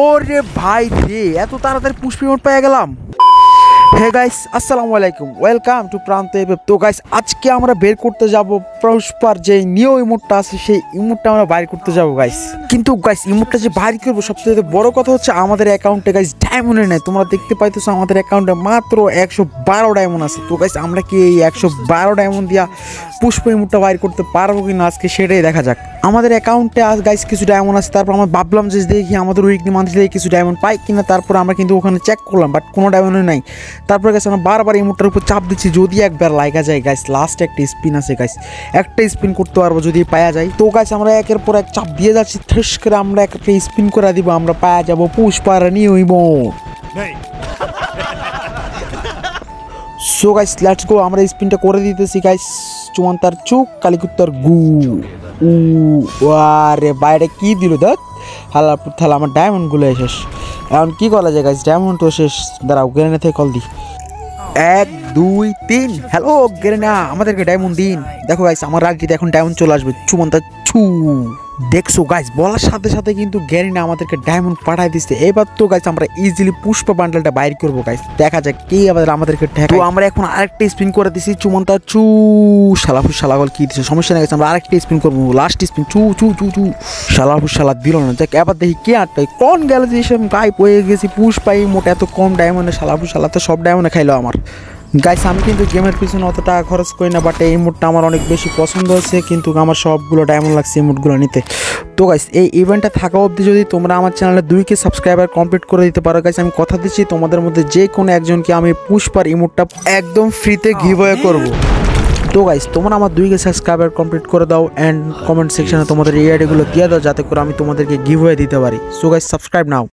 ওরে ভাই রে, এত তাড়াতাড়ি পুষ্প ইমোট পেয়ে গেলাম। হে গাইস, আসসালামু আলাইকুম, ওয়েলকাম টু প্রান্ত এফএফ। তো গাইস, আজকে আমরা বের করতে যাব পুষ্পার যে নিউ ইমোটটা আছে, সেই ইমোটটা আমরা বাইর করতে যাব গাইস। কিন্তু গাইস, ইমোটটা যে বাইর করবো, সবচেয়ে বড় কথা হচ্ছে আমাদের অ্যাকাউন্টে গাইস ডায়মন্ড নেই। তোমরা দেখতে পাইতেছো আমাদের অ্যাকাউন্টে মাত্র 112 ডায়মন্ড আছে। তো গাইস, আমরা কি এই 112 ডায়মন্ড দিয়া পুষ্প ইমোটটা বাইর করতে পারবো কিনা আজকে সেটাই দেখা যাক। আমাদের অ্যাকাউন্টে আজ গাইস কিছু ডায়মন্ড আছে, তারপর আমরা ভাবলাম যে দেখি আমাদের উইকলি মান্থলি কিছু ডায়মন্ড পাই কিনা। তারপর আমরা কিন্তু ওখানে চেক করলাম, বাট কোনো ডায়মন্ড নাই। তারপরে গাইস আমরা বারবার ইমোটটার উপর চাপ দিচ্ছি, যদি একবার লাগা যায় গাইস। লাস্ট একটা স্পিন আছে গাইস, একটা স্পিন করতে পারবো যদি পাওয়া যায়। তো গাইস, আমরা একের পর এক চাপ দিয়ে যাচ্ছি, ঠেস করে আমরা একটা স্পিন করে দিব, আমরা পাওয়া যাবো পুষ্পার new emote. So guys, let's go. আমরা স্পিনটা করে দিতেছি গাইস। চুমান্তার চুক, কালিকুত্তার গু। আরে বাইরে কি দিল দেখ, হালাপুর থালা। আমার ডায়মন্ডগুলো শেষ, এখন কি করা যায় গাইস? ডায়মন্ড তো শেষ। দাঁড়াও, গ্রেনে থেকে কল দি। 1 2 3। হ্যালো গ্রেনা, আমাদেরকে ডায়মন্ড দিন। দেখো গাইস, আমার রাগটিতে এখন ডায়মন্ড চলে আসবে। চুমান্তার ছু। দেখছো গাইস, বলার সাথে সাথে কিন্তু গ্যারিনা আমাদেরকে ডায়মন্ড পাঠাই দিচ্ছে। এবার তো গাইস আমরা ইজিলি পুষ্প বান্ডেলটা বাইর করবো গাইস। দেখা যাক কে আবার আমাদেরকে ঠেকায়। তো আমরা এখন আরেকটা স্পিন করে দিছি। চুমন্তা চু। শালাফুর শালাগল কি দিচ্ছে, সমস্যা নেই গাইস, আমরা আরেকটা স্পিন করবো। Last spin. চু চু চু চু। শালাফুর শালা দিল না। যাক, এবার দেখি কে আটটাই কোন গেল যে গাইপ হয়ে গেছি। পুষ্পাই মোটা এত কম ডায়মন্ডে, শালাফুর শালা তো সব ডায়মন্ডে খাইলো আমার। গাইস, আমি কিন্তু গেমের পিছনে অত টাকা খরচ করি না, বাট এই ইমোটটা আমার অনেক বেশি পছন্দ হয়েছে, কিন্তু আমার সবগুলো ডায়মন্ড লাগছে ইমোটগুলো নিতে। তো গাইস, এই ইভেন্টটা থাকা অবধি যদি তোমরা আমার চ্যানেলে 2K সাবস্ক্রাইবার কমপ্লিট করে দিতে পারো গাইস, আমি কথা দিচ্ছি তোমাদের মধ্যে যে কোনো একজনকে আমি পুষ্পার ইমোটটা একদম ফ্রিতে গিভঅ্যাওয়ে করব। তো গাইস, তোমরা আমার 2K সাবস্ক্রাইবার কমপ্লিট করে দাও অ্যান্ড কমেন্ট সেকশনে তোমাদের এই আইডিগুলো দিয়ে দাও, যাতে করে আমি তোমাদেরকে গিভঅ্যাওয়ে দিতে পারি। সো গাইস, সাবস্ক্রাইব নাও।